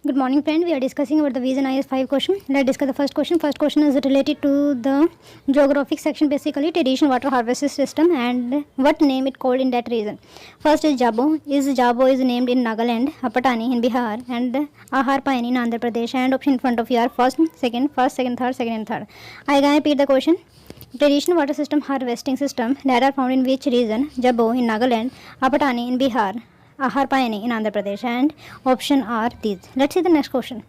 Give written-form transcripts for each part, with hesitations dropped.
Good morning, friend. We are discussing about the Vision IS 5 question. Let's discuss the first question. First question is related to the geographic section, basically traditional water harvesting system and what name it called in that region. First is Jabo. Jabo is named in Nagaland, Apatani in Bihar, and Ahar Pain in Andhra Pradesh. And option in front of you are first, second, third, second, and third. I can repeat the question. Traditional water system harvesting system that are found in which region? Jabo in Nagaland, Apatani in Bihar, Ahar Payani in Andhra Pradesh, and option are these. Let's see the next question.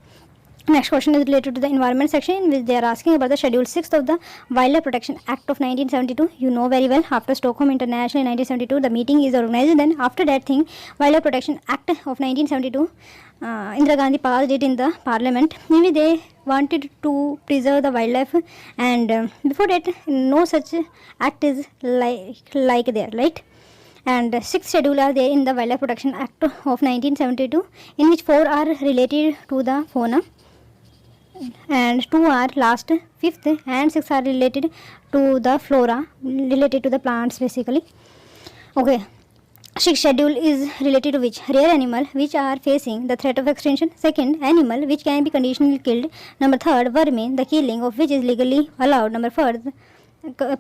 Next question is related to the environment section, in which they are asking about the Schedule 6 of the Wildlife Protection Act of 1972. You know very well, after Stockholm International in 1972, the meeting is organized. Then after that thing, Wildlife Protection Act of 1972, Indira Gandhi passed it in the parliament. Maybe they wanted to preserve the wildlife, and before that, no such act is like there, right? And six schedule are there in the Wildlife Protection Act of 1972, in which four are related to the fauna and two are last, fifth and six are related to the flora, related to the plants basically. Okay, sixth schedule is related to which? Rare animal which are facing the threat of extinction. Second, animal which can be conditionally killed. Number third, vermin, the killing of which is legally allowed. Number fourth,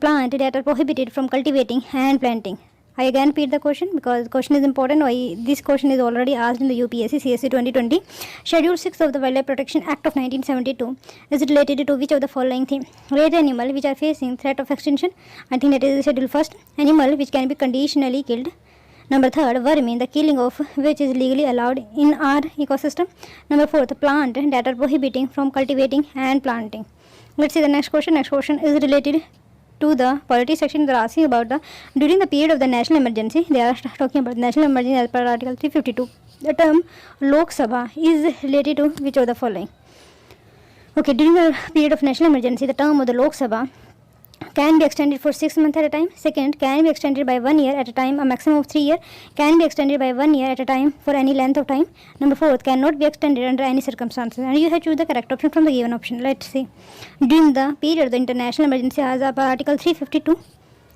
plant that are prohibited from cultivating and planting. I again repeat the question because the question is important. This question is already asked in the UPSC CSC 2020. Schedule 6 of the Wildlife Protection Act of 1972 is related to which of the following theme? Rare animal which are facing threat of extinction. I think that is schedule first. Animal which can be conditionally killed. Number third, vermin, the killing of which is legally allowed in our ecosystem. Number fourth, plant that are prohibiting from cultivating and planting. Let's see the next question. Next question is related to the polity section. They are asking about the during the period of the national emergency. They are talking about national emergency as per Article 352. The term Lok Sabha is related to which of the following? Okay, during the period of national emergency, the term of the Lok Sabha can be extended for 6 months at a time. Second, can be extended by 1 year at a time, a maximum of 3 years. Can be extended by 1 year at a time for any length of time. Number 4, cannot be extended under any circumstances. And you have to choose the correct option from the given option. Let's see. During the period of the international emergency as per Article 352,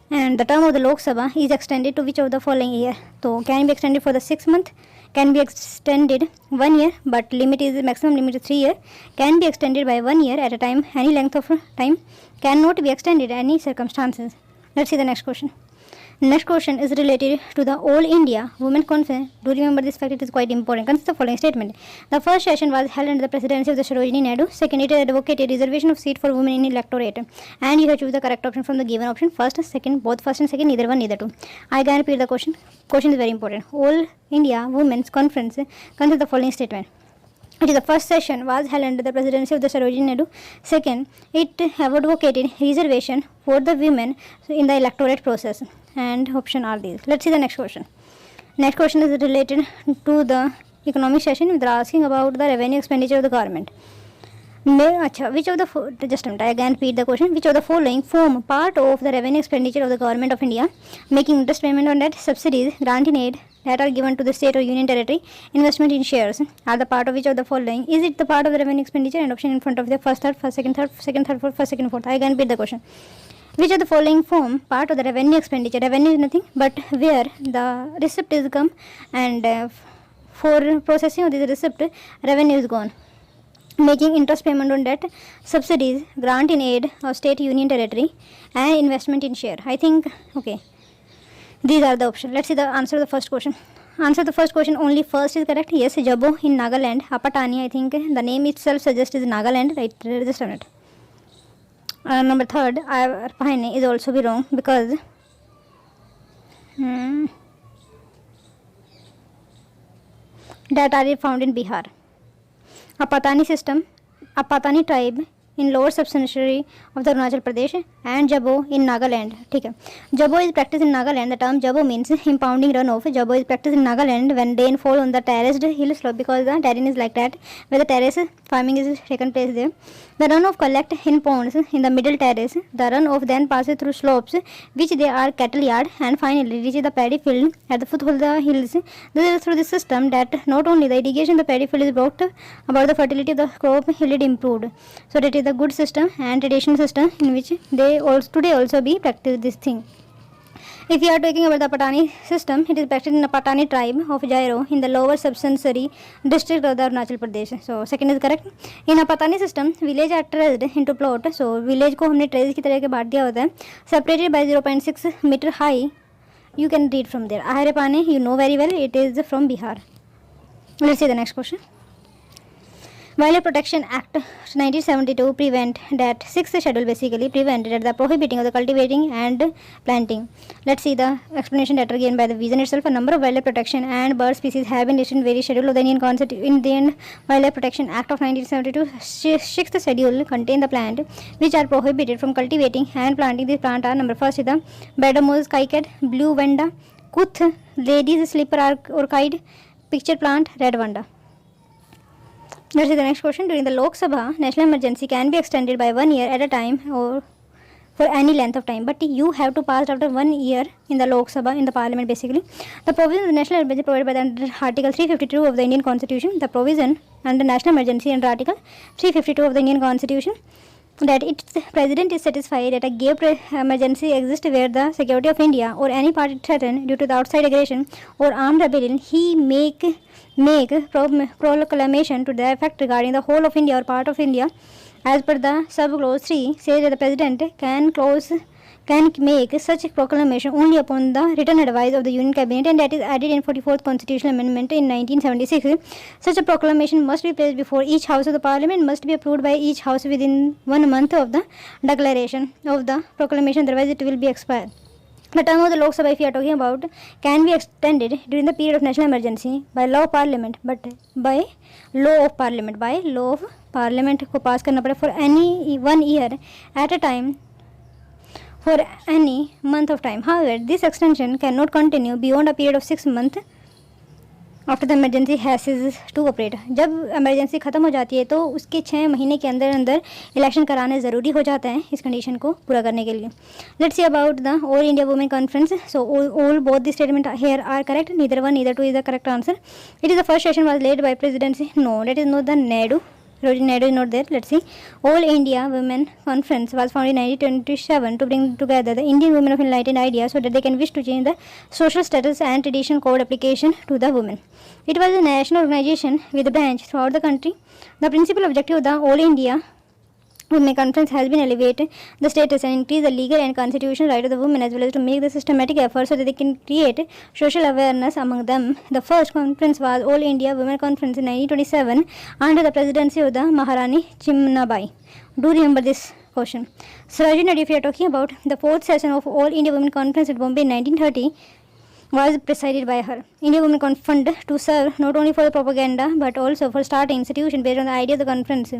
and the term of the Lok Sabha is extended to which of the following year? So, can be extended for the 6 month, can be extended 1 year, but maximum limit is 3 years. Can be extended by 1 year at a time, any length of time. Cannot be extended any circumstances. Let's see the next question. Next question is related to the All India Women Conference. Do remember this fact, it is quite important. Consider the following statement. The first session was held under the presidency of the Sarojini Naidu. Second, it advocated reservation of seat for women in electorate. And you have to choose the correct option from the given option. First, second, both first and second, neither one, neither two. I can repeat the question. Question is very important. All India Women's Conference. Consider the following statement. It is the first session was held under the presidency of the Sarojini Naidu. Second, it have advocated reservation for the women in the electorate process. And option are these. Let's see the next question. Next question is related to the economic session. They are asking about the revenue expenditure of the government. Which of the just a minute, I again repeat the question. Which of the following form part of the revenue expenditure of the government of India? Making interest payment on debt, subsidies, grant in aid that are given to the state or union territory, investment in shares are the part of which of the following? Is it the part of the revenue expenditure? And option in front of the first, third, second, third, fourth, first, second, fourth. I again repeat the question. Which of the following form part of the revenue expenditure? Revenue is nothing but where the receipt is come, and for processing of this receipt, revenue is gone. Making interest payment on debt, subsidies, grant in aid of state, union, territory, and investment in share. I think, okay, these are the options. Let's see the answer to the first question. Answer the first question, only first is correct. Yes, Jabo in Nagaland, Apatani, I think the name itself suggests is Nagaland, right? Just a minute. Number third, Pahine is also be wrong because that are found in Bihar. Apatani system, Apatani tribe in lower subsanctuary of the Arunachal Pradesh, and Jabo in Nagaland. Okay. Jabo is practiced in Nagaland. The term Jabo means impounding runoff. Jabo is practiced in Nagaland when rain fall on the terraced hill slope, because the terrain is like that, where the terrace farming is taken place there. The runoff collect in ponds in the middle terrace. The runoff then passes through slopes, which they are cattle yard, and finally reaches the paddy field at the foot of the hills. This is through this system that not only the irrigation of the paddy field is brought about, the fertility of the crop yield improved. So that is the good system and traditional system in which they also today also be practiced this thing. If we are talking about the Patani system, it is practiced in the Patani tribe of Jairo in the lower subsensory district of the Arunachal Pradesh. So second is correct. In a Patani system, village are traced into plot. So village को हमने trace की तरह के बांट दिया होता है. Separated by 0.6 meter high. You can read from there. Ahare Pane, you know very well, it is from Bihar. Let's see the next question. Wildlife Protection Act 1972 prevent that 6th schedule basically prevented the prohibiting of the cultivating and planting. Let's see the explanation that are given by the vision itself. A number of wildlife protection and bird species have been listed in various schedule of the Indian Wildlife Protection Act of 1972. 6th schedule contain the plant which are prohibited from cultivating and planting. These plant are number first is the Bedamose kycad, blue vanda, kuth, ladies slipper orchid, picture plant, red vanda. Let's see the next question. During the Lok Sabha, national emergency can be extended by 1 year at a time or for any length of time. But you have to pass after 1 year in the Lok Sabha, in the parliament basically. The provision of the national emergency provided by the under Article 352 of the Indian Constitution. The provision under national emergency under Article 352 of the Indian Constitution that its president is satisfied that a gave emergency exists where the security of India or any party threatened due to the outside aggression or armed rebellion, he make proclamation to the effect regarding the whole of India or part of India as per the sub clause 3 says that the president can make such proclamation only upon the written advice of the Union Cabinet, and that is added in 44th Constitutional Amendment in 1976. Such a proclamation must be placed before each house of the Parliament, must be approved by each house within 1 month of the declaration of the proclamation, otherwise it will be expired. The term of the Lok Sabha, if we are talking about, can be extended during the period of national emergency by law of Parliament, but by law of Parliament को पास करना पड़े for any 1 year at a time for any month of time. However, this extension cannot continue beyond a period of 6 months after the emergency ceases to operate. जब emergency ख़त्म हो जाती है तो उसके 6 महीने के अंदर अंदर इलेक्शन कराने ज़रूरी हो जाते हैं इस कंडीशन को पूरा करने के लिए. Let's see about the all India women conference. So all both the statement here are correct. Neither 1 neither 2 is the correct answer. It is the first session was led by presidency. No, that is not the NADU. NADU is not there. Let's see. All India Women Conference was founded in 1927 to bring together the Indian women of enlightened ideas so that they can wish to change the social status and tradition code application to the women. It was a national organization with a branch throughout the country. The principal objective of the All India Women Conference has been elevate the status and increase the legal and constitutional right of the women, as well as to make the systematic effort so that they can create social awareness among them. The first conference was All India Women Conference in 1927 under the presidency of the Maharani Chimnabai. Do remember this question. Sarojini Naidu, if you are talking about, the fourth session of All India Women Conference at Bombay in 1930 was presided by her. India Women Fund to serve not only for the propaganda but also for starting institution based on the idea of the conference.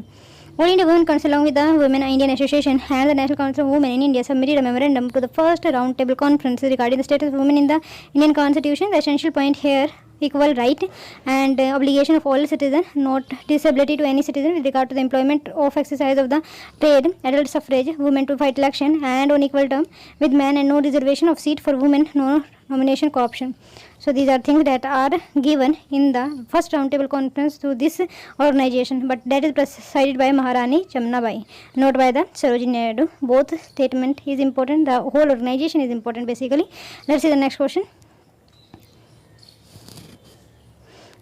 All India Women Council, along with the Women Indian Association and the National Council of Women in India, submitted a memorandum to the first round table conference regarding the status of women in the Indian Constitution. The essential point here, equal right and obligation of all citizens, not disability to any citizen with regard to the employment of exercise of the trade, adult suffrage, women to fight election and on equal term with men, and no reservation of seat for women, no nomination co-option. So these are things that are given in the first roundtable conference to this organization, but that is presided by Maharani Chamnabai, not by the Sarojini Naidu. Both statement is important. The whole organization is important basically. Let's see the next question.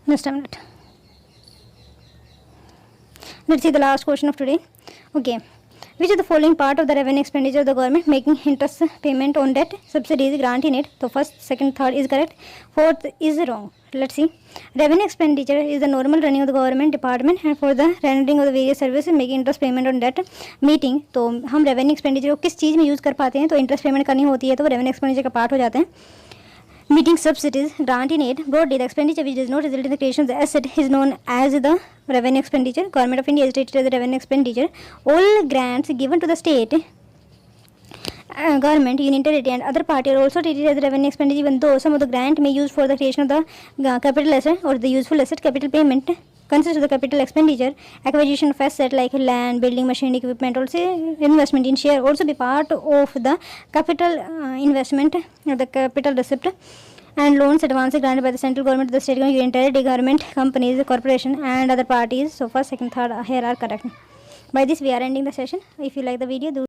Just a minute. Let's see the last question of today. Okay. Which of the following part of the revenue expenditure of the government making interest payment on debt, subsidies, grant in it? So first, second, third is correct. Fourth is wrong. Let's see. Revenue expenditure is the normal running of the government department and for the rendering of the various services making interest payment on debt meeting. तो हम revenue expenditure को किस चीज़ में use कर पाते हैं? तो interest payment करनी होती है तो revenue expenditure का part हो जाते हैं. Meeting subsidies, grant in aid, broadly the expenditure which does not result in the creation of the asset is known as the revenue expenditure. Government of India is treated as the revenue expenditure. All grants given to the state, government, union territory and other party are also treated as the revenue expenditure, even though some of the grant may use for the creation of the capital asset or the useful asset. Capital payment consists of the capital expenditure, acquisition of asset like land, building, machine, equipment. Also investment in share also be part of the capital investment or the capital receipt, and loans advances granted by the central government to the state government, union territory government, companies, corporation and other parties. So first, second, third here are correct. By this we are ending the session. If you like the video, do